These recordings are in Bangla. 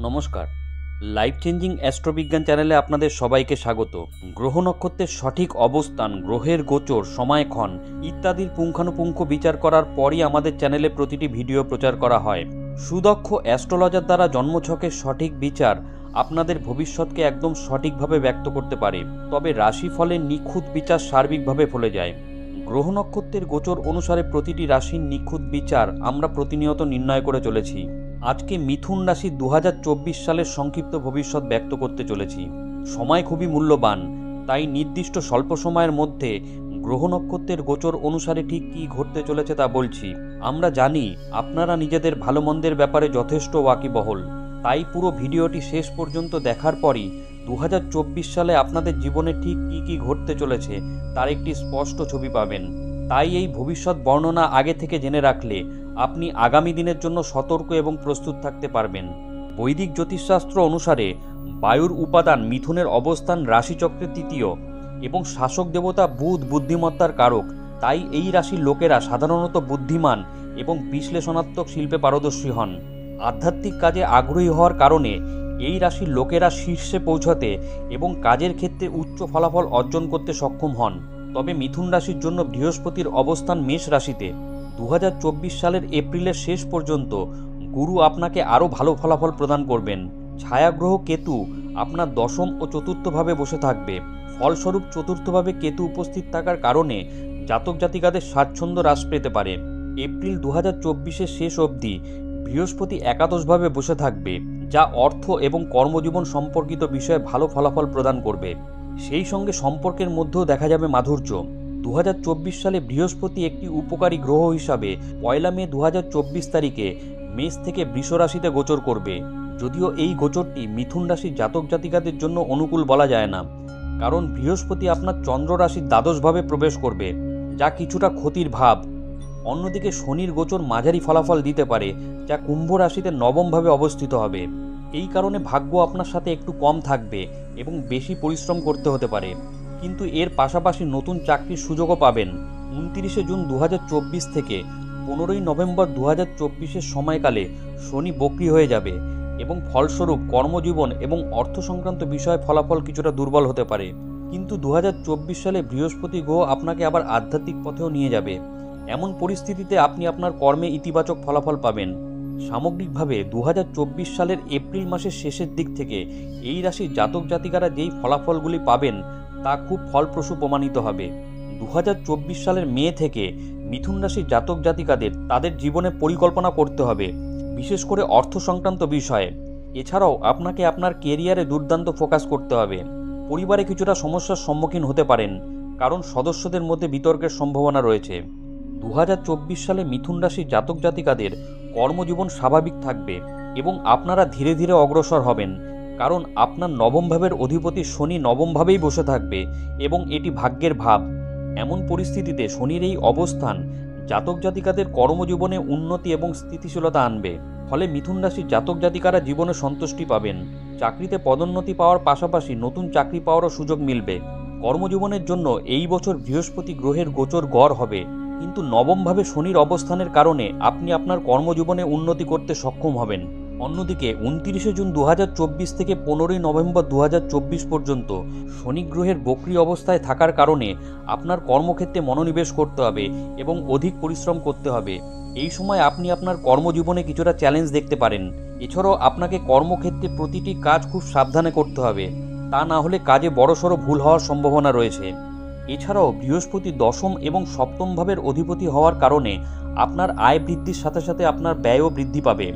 নমস্কার। লাইফ চেঞ্জিং অ্যাস্ট্রোবিজ্ঞান চ্যানেলে আপনাদের সবাইকে স্বাগত। গ্রহ নক্ষত্রের সঠিক অবস্থান, গ্রহের গোচর, সময়ক্ষণ ইত্যাদির পুঙ্খানুপুঙ্খ বিচার করার পরই আমাদের চ্যানেলে প্রতিটি ভিডিও প্রচার করা হয়। সুদক্ষ অ্যাস্ট্রোলজার দ্বারা জন্মছকের সঠিক বিচার আপনাদের ভবিষ্যৎকে একদম সঠিকভাবে ব্যক্ত করতে পারে, তবে রাশিফলের নিখুঁত বিচার সার্বিকভাবে ফলে যায়। গ্রহ নক্ষত্রের গোচর অনুসারে প্রতিটি রাশির নিখুঁত বিচার আমরা প্রতিনিয়ত নির্ণয় করে চলেছি। আজকে মিথুন রাশি 2024 সালের সংক্ষিপ্ত ভবিষ্যৎ ব্যক্ত করতে চলেছি। সময় খুবই মূল্যবান, তাই নির্দিষ্ট স্বল্প সময়ের মধ্যে গ্রহ নক্ষত্রের গোচর অনুসারে ঠিক কী ঘটতে চলেছে তা বলছি। আমরা জানি আপনারা নিজেদের ভালো মন্দের ব্যাপারে যথেষ্ট ওয়াকিবহল, তাই পুরো ভিডিওটি শেষ পর্যন্ত দেখার পরই 2024 সালে আপনাদের জীবনে ঠিক কী কী ঘটতে চলেছে তার একটি স্পষ্ট ছবি পাবেন। তাই এই ভবিষ্যৎ বর্ণনা আগে থেকে জেনে রাখলে আপনি আগামী দিনের জন্য সতর্ক এবং প্রস্তুত থাকতে পারবেন। বৈদিক জ্যোতিষশাস্ত্র অনুসারে বায়ুর উপাদান মিথুনের অবস্থান রাশিচক্রের তৃতীয় এবং শাসক দেবতা বুধ বুদ্ধিমত্তার কারক। তাই এই রাশির লোকেরা সাধারণত বুদ্ধিমান এবং বিশ্লেষণাত্মক শিল্পে পারদর্শী হন। আধ্যাত্মিক কাজে আগ্রহী হওয়ার কারণে এই রাশির লোকেরা শীর্ষে পৌঁছাতে এবং কাজের ক্ষেত্রে উচ্চ ফলাফল অর্জন করতে সক্ষম হন। তবে মিথুন রাশির জন্য বৃহস্পতির অবস্থান মেষ রাশিতে 2024 সালের এপ্রিলের শেষ পর্যন্ত গুরু আপনাকে আরও ভালো ফলাফল প্রদান করবেন। ছায়াগ্রহ কেতু আপনার দশম ও চতুর্থভাবে বসে থাকবে। ফলস্বরূপ চতুর্থভাবে কেতু উপস্থিত থাকার কারণে জাতক জাতিকাদের স্বাচ্ছন্দ্য হ্রাস পেতে পারে। এপ্রিল 2024-এর শেষ অবধি বৃহস্পতি একাদশভাবে বসে থাকবে, যা অর্থ এবং কর্মজীবন সম্পর্কিত বিষয়ে ভালো ফলাফল প্রদান করবে। সেই সঙ্গে সম্পর্কের মধ্যেও দেখা যাবে মাধুর্য। 2024 সালে বৃহস্পতি একটি উপকারী গ্রহ হিসাবে 1 মে 2024 তারিখে মেষ থেকে বৃষ রাশিতে গোচর করবে। যদিও এই গোচরটি মিথুন রাশির জাতক জাতিকাদের জন্য অনুকূল বলা যায় না, কারণ বৃহস্পতি আপনার চন্দ্র রাশির দ্বাদশভাবে প্রবেশ করবে, যা কিছুটা ক্ষতির ভাব। অন্যদিকে শনির গোচর মাঝারি ফলাফল দিতে পারে, যা কুম্ভ রাশিতে নবমভাবে অবস্থিত হবে। এই কারণে ভাগ্য আপনার সাথে একটু কম থাকবে এবং বেশি পরিশ্রম করতে হতে পারে, কিন্তু এর পাশাপাশি নতুন চাকরির সুযোগও পাবেন। 29 জুন 2024 থেকে 15 নভেম্বর 2024-এর সময়কালে শনি বক্রী হয়ে যাবে এবং ফলস্বরূপ কর্মজীবন এবং অর্থ সংক্রান্ত বিষয়ে ফলাফল কিছুটা দুর্বল হতে পারে। কিন্তু 2024 সালে বৃহস্পতি গ্রহ আপনাকে আবার আধ্যাত্মিক পথেও নিয়ে যাবে। এমন পরিস্থিতিতে আপনি আপনার কর্মে ইতিবাচক ফলাফল পাবেন। সামগ্রিকভাবে 2024 সালের এপ্রিল মাসের শেষের দিক থেকে এই রাশির জাতক জাতিকারা যেই ফলাফলগুলি পাবেন তা খুব ফলপ্রসূ প্রমাণিত হবে। 2024 সালের মে থেকে মিথুন রাশির জাতক জাতিকাদের তাদের জীবনে পরিকল্পনা করতে হবে, বিশেষ করে অর্থ সংক্রান্ত বিষয়ে। এছাড়াও আপনাকে আপনার কেরিয়ারে দুর্দান্ত ফোকাস করতে হবে। পরিবারে কিছুটা সমস্যার সম্মুখীন হতে পারেন, কারণ সদস্যদের মধ্যে বিতর্কের সম্ভাবনা রয়েছে। 2024 সালে মিথুন রাশির জাতক জাতিকাদের কর্মজীবন স্বাভাবিক থাকবে এবং আপনারা ধীরে ধীরে অগ্রসর হবেন, কারণ আপনার নবম ভাবের অধিপতি শনি নবমভাবেই বসে থাকবে এবং এটি ভাগ্যের ভাব। এমন পরিস্থিতিতে শনির এই অবস্থান জাতক জাতিকাদের কর্মজীবনে উন্নতি এবং স্থিতিশীলতা আনবে। ফলে মিথুন রাশির জাতক জাতিকারা জীবনে সন্তুষ্টি পাবেন। চাকরিতে পদোন্নতি পাওয়ার পাশাপাশি নতুন চাকরি পাওয়ারও সুযোগ মিলবে। কর্মজীবনের জন্য এই বছর বৃহস্পতি গ্রহের গোচর গড় হবে, কিন্তু নবমভাবে শনির অবস্থানের কারণে আপনি আপনার কর্মজীবনে উন্নতি করতে সক্ষম হবেন। অন্যদিকে 29 জুন 2024 থেকে 15 নভেম্বর 2024 পর্যন্ত শনি গ্রহের বক্রী অবস্থায় থাকার কারণে আপনার কর্মক্ষেত্রে মনোনিবেশ করতে হবে এবং অধিক পরিশ্রম করতে হবে। এই সময় আপনি আপনার কর্মজীবনে কিছুটা চ্যালেঞ্জ দেখতে পারেন। এছাড়াও আপনাকে কর্মক্ষেত্রে প্রতিটি কাজ খুব সাবধানে করতে হবে, তা না হলে কাজে বড়সড় ভুল হওয়ার সম্ভাবনা রয়েছে। এছাড়াও বৃহস্পতি দশম এবং সপ্তম ভাবের অধিপতি হওয়ার কারণে আপনার আয় বৃদ্ধির সাথে সাথে আপনার ব্যয়ও বৃদ্ধি পাবে।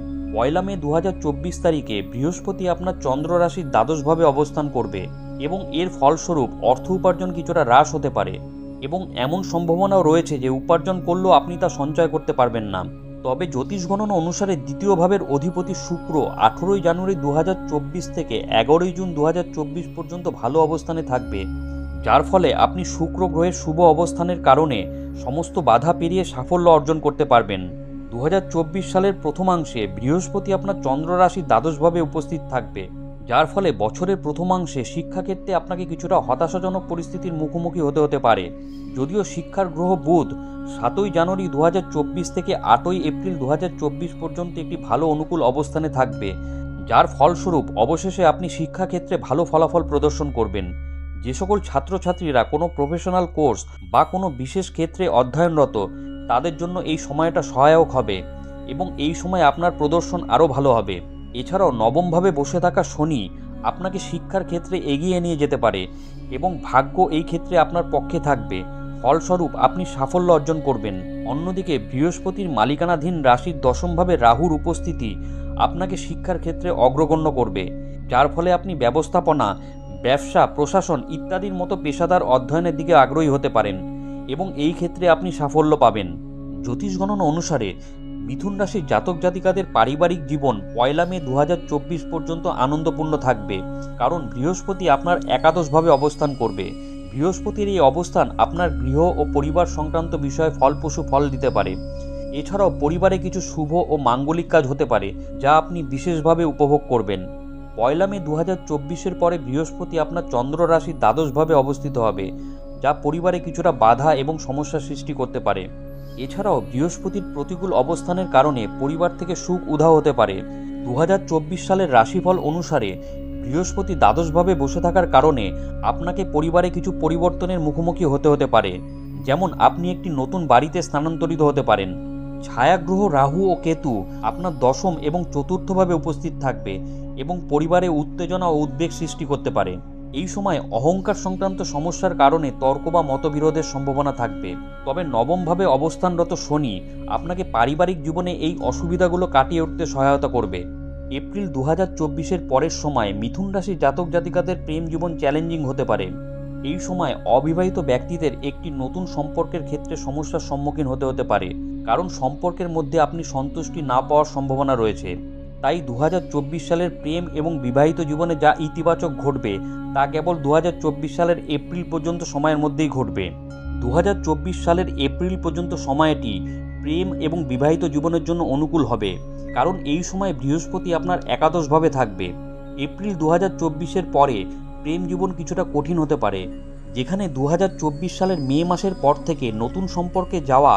1 মে 2024 তারিখে বৃহস্পতি আপনার চন্দ্র রাশির দ্বাদশভাবে অবস্থান করবে এবং এর ফলস্বরূপ অর্থ উপার্জন কিছুটা হ্রাস হতে পারে এবং এমন সম্ভাবনাও রয়েছে যে উপার্জন করলেও আপনি তা সঞ্চয় করতে পারবেন না। তবে জ্যোতিষ গণনা অনুসারে দ্বিতীয় ভাবের অধিপতি শুক্র 18 জানুয়ারি 2024 থেকে 11 জুন 2024 পর্যন্ত ভালো অবস্থানে থাকবে, যার ফলে আপনি শুক্র গ্রহের শুভ অবস্থানের কারণে সমস্ত বাধা পেরিয়ে সাফল্য অর্জন করতে পারবেন। 2024 সালের প্রথমাংশে বৃহস্পতি আপনার চন্দ্র রাশির দ্বাদশভাবে উপস্থিত থাকবে, যার ফলে বছরের প্রথমাংশে শিক্ষাক্ষেত্রে আপনাকে কিছুটা হতাশাজনক পরিস্থিতির মুখোমুখি হতে পারে। যদিও শিক্ষার গ্রহ বুধ 7 জানুয়ারি 2024 থেকে 8 এপ্রিল 2024 পর্যন্ত একটি ভালো অনুকূল অবস্থানে থাকবে, যার ফলস্বরূপ অবশেষে আপনি শিক্ষাক্ষেত্রে ভালো ফলাফল প্রদর্শন করবেন। যে সকল ছাত্রছাত্রীরা কোনো প্রফেশনাল কোর্স বা কোনো বিশেষ ক্ষেত্রে অধ্যয়নরত, তাদের জন্য এই সময়টা সহায়ক হবে এবং এই সময় আপনার প্রদর্শন আরও ভালো হবে। এছাড়াও নবমভাবে বসে থাকা শনি আপনাকে শিক্ষার ক্ষেত্রে এগিয়ে নিয়ে যেতে পারে এবং ভাগ্য এই ক্ষেত্রে আপনার পক্ষে থাকবে। ফলস্বরূপ আপনি সাফল্য অর্জন করবেন। অন্যদিকে বৃহস্পতির মালিকানাধীন রাশির দশমভাবে রাহুর উপস্থিতি আপনাকে শিক্ষার ক্ষেত্রে অগ্রগণ্য করবে, যার ফলে আপনি ব্যবস্থাপনা, ব্যবসা, প্রশাসন ইত্যাদির মতো পেশাদার অধ্যয়নের দিকে আগ্রহী হতে পারেন এবং এই ক্ষেত্রে আপনি সাফল্য পাবেন। জ্যোতিষ গণনা অনুসারে মিথুন রাশির জাতক জাতিকাদের পারিবারিক জীবন 1 মে 2024 পর্যন্ত আনন্দপূর্ণ থাকবে, কারণ বৃহস্পতি আপনার একাদশভাবে অবস্থান করবে। বৃহস্পতির এই অবস্থান আপনার গৃহ ও পরিবার সংক্রান্ত বিষয়ে ফলপ্রসূ ফল দিতে পারে। এছাড়াও পরিবারে কিছু শুভ ও মাঙ্গলিক কাজ হতে পারে যা আপনি বিশেষভাবে উপভোগ করবেন। 1 মে 2024 পরে বৃহস্পতি আপনার চন্দ্র রাশির দ্বাদশভাবে অবস্থিত হবে, যা পরিবারে কিছুটা বাধা এবং সমস্যা সৃষ্টি করতে পারে। এছাড়াও বৃহস্পতির প্রতিকূল অবস্থানের কারণে পরিবার থেকে সুখ উধাও হতে পারে। 2024 সালের রাশিফল অনুসারে বৃহস্পতি দ্বাদশভাবে বসে থাকার কারণে আপনাকে পরিবারে কিছু পরিবর্তনের মুখোমুখি হতে পারে, যেমন আপনি একটি নতুন বাড়িতে স্থানান্তরিত হতে পারেন। ছায়াগ্রহ রাহু ও কেতু আপনার দশম এবং চতুর্থভাবে উপস্থিত থাকবে এবং পরিবারে উত্তেজনা ও উদ্বেগ সৃষ্টি করতে পারে। এই সময় অহংকার সংক্রান্ত সমস্যার কারণে তর্ক বা মতবিরোধের সম্ভাবনা থাকবে। তবে নবমভাবে অবস্থানরত শনি আপনাকে পারিবারিক জীবনে এই অসুবিধাগুলো কাটিয়ে উঠতে সহায়তা করবে। এপ্রিল 2024 পরের সময় মিথুন রাশির জাতক জাতিকাদের প্রেম জীবন চ্যালেঞ্জিং হতে পারে। এই সময় অবিবাহিত ব্যক্তিদের একটি নতুন সম্পর্কের ক্ষেত্রে সমস্যার সম্মুখীন হতে পারে, কারণ সম্পর্কের মধ্যে আপনি সন্তুষ্টি না পাওয়ার সম্ভাবনা রয়েছে। তাই 2024 সালের প্রেম এবং বিবাহিত জীবনে যা ইতিবাচক ঘটবে তা কেবল 2024 সালের এপ্রিল পর্যন্ত সময়ের মধ্যেই ঘটবে। 2024 সালের এপ্রিল পর্যন্ত সময়টি প্রেম এবং বিবাহিত জীবনের জন্য অনুকূল হবে, কারণ এই সময় বৃহস্পতি আপনার একাদশভাবে থাকবে। এপ্রিল 2024 পরে প্রেম জীবন কিছুটা কঠিন হতে পারে, যেখানে 2024 সালের মে মাসের পর থেকে নতুন সম্পর্কে যাওয়া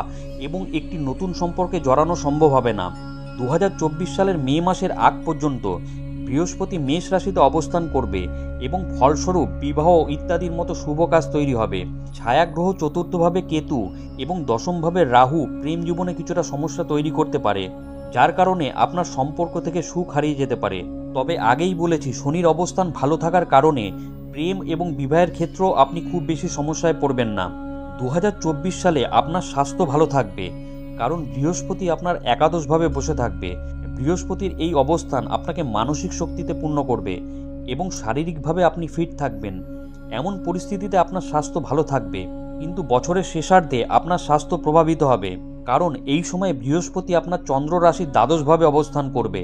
এবং একটি নতুন সম্পর্কে জড়ানো সম্ভব হবে না। 2024 সালের মে মাসের আগ পর্যন্ত বৃহস্পতি মেষ রাশিতে অবস্থান করবে এবং ফলস্বরূপ বিবাহ ইত্যাদির মতো শুভ কাজ তৈরি হবে। ছায়াগ্রহ চতুর্থভাবে কেতু এবং দশমভাবে রাহু প্রেম জীবনে কিছুটা সমস্যা তৈরি করতে পারে, যার কারণে আপনার সম্পর্ক থেকে সুখ হারিয়ে যেতে পারে। তবে আগেই বলেছি, শনির অবস্থান ভালো থাকার কারণে প্রেম এবং বিবাহের ক্ষেত্রেও আপনি খুব বেশি সমস্যায় পড়বেন না। 2024 সালে আপনার স্বাস্থ্য ভালো থাকবে, কারণ বৃহস্পতি আপনার একাদশভাবে বসে থাকবে। বৃহস্পতির এই অবস্থান আপনাকে মানসিক শক্তিতে পূর্ণ করবে এবং শারীরিকভাবে আপনি ফিট থাকবেন। এমন পরিস্থিতিতে আপনার স্বাস্থ্য ভালো থাকবে, কিন্তু বছরের শেষার্ধে আপনার স্বাস্থ্য প্রভাবিত হবে, কারণ এই সময় বৃহস্পতি আপনার চন্দ্র রাশির দ্বাদশভাবে অবস্থান করবে।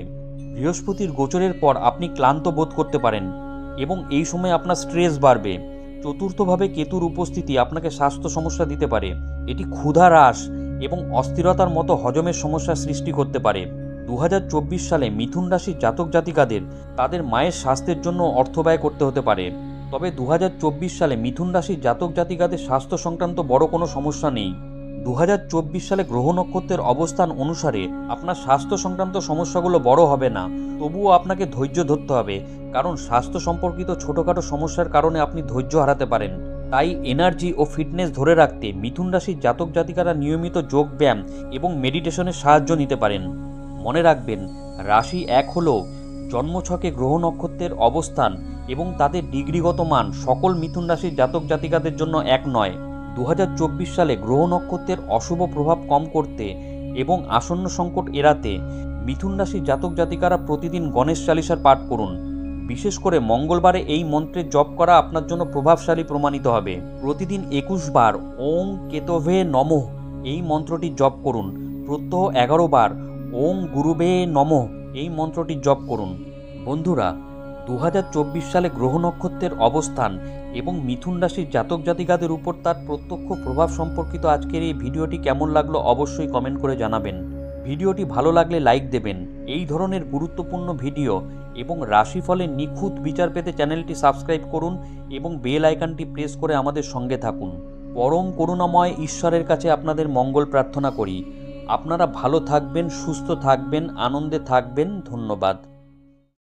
বৃহস্পতির গোচরের পর আপনি ক্লান্ত বোধ করতে পারেন এবং এই সময় আপনার স্ট্রেস বাড়বে। চতুর্থভাবে কেতুর উপস্থিতি আপনাকে স্বাস্থ্য সমস্যা দিতে পারে। এটি ক্ষুধা হ্রাস এবং অস্থিরতার মতো হজমের সমস্যা সৃষ্টি করতে পারে। 2024 সালে মিথুন রাশির জাতক জাতিকাদের তাদের মায়ের স্বাস্থ্যের জন্য অর্থ ব্যয় করতে হতে পারে। তবে 2024 সালে মিথুন রাশির জাতক জাতিকাদের স্বাস্থ্য সংক্রান্ত বড় কোনো সমস্যা নেই। 2024 সালে গ্রহ নক্ষত্রের অবস্থান অনুসারে আপনার স্বাস্থ্য সংক্রান্ত সমস্যাগুলো বড় হবে না, তবুও আপনাকে ধৈর্য ধরতে হবে, কারণ স্বাস্থ্য সম্পর্কিত ছোটোখাটো সমস্যার কারণে আপনি ধৈর্য হারাতে পারেন। তাই এনার্জি ও ফিটনেস ধরে রাখতে মিথুন রাশির জাতক জাতিকারা নিয়মিত যোগ ব্যায়াম এবং মেডিটেশনের সাহায্য নিতে পারেন। মনে রাখবেন, রাশি এক হলেও জন্মছকে গ্রহ নক্ষত্রের অবস্থান এবং তাদের ডিগ্রিগত মান সকল মিথুন রাশির জাতক জাতিকাদের জন্য এক নয়। 2024 সালে গ্রহ নক্ষত্রের অশুভ প্রভাব কম করতে এবং আসন্ন সংকট এড়াতে মিথুন রাশির জাতক জাতিকারা প্রতিদিন গণেশ চালিসার পাঠ করুন। বিশেষ করে মঙ্গলবারে এই মন্ত্রের জপ করা আপনার জন্য প্রভাবশালী প্রমাণিত হবে। প্রতিদিন 21 বার ওং কেতভে নমঃ এই মন্ত্রটি জপ করুন। প্রত্যহ 11 বার ওং গুরুবে নমঃ এই মন্ত্রটি জপ করুন। বন্ধুরা, 2024 সালে গ্রহ নক্ষত্রের অবস্থান এবং মিথুন রাশির জাতক জাতিকাদের উপর তার প্রত্যক্ষ প্রভাব সম্পর্কিত আজকের এই ভিডিওটি কেমন লাগলো অবশ্যই কমেন্ট করে জানাবেন। ভিডিওটি ভালো লাগলে লাইক দেবেন। এই ধরনের গুরুত্বপূর্ণ ভিডিও এবং রাশিফলের নিখুঁত বিচার পেতে চ্যানেলটি সাবস্ক্রাইব করুন এবং বেল আইকনটি প্রেস করে আমাদের সঙ্গে থাকুন। পরম করুণাময় ঈশ্বরের কাছে আপনাদের মঙ্গল প্রার্থনা করি। আপনারা ভালো থাকবেন, সুস্থ থাকবেন, আনন্দে থাকবেন। ধন্যবাদ।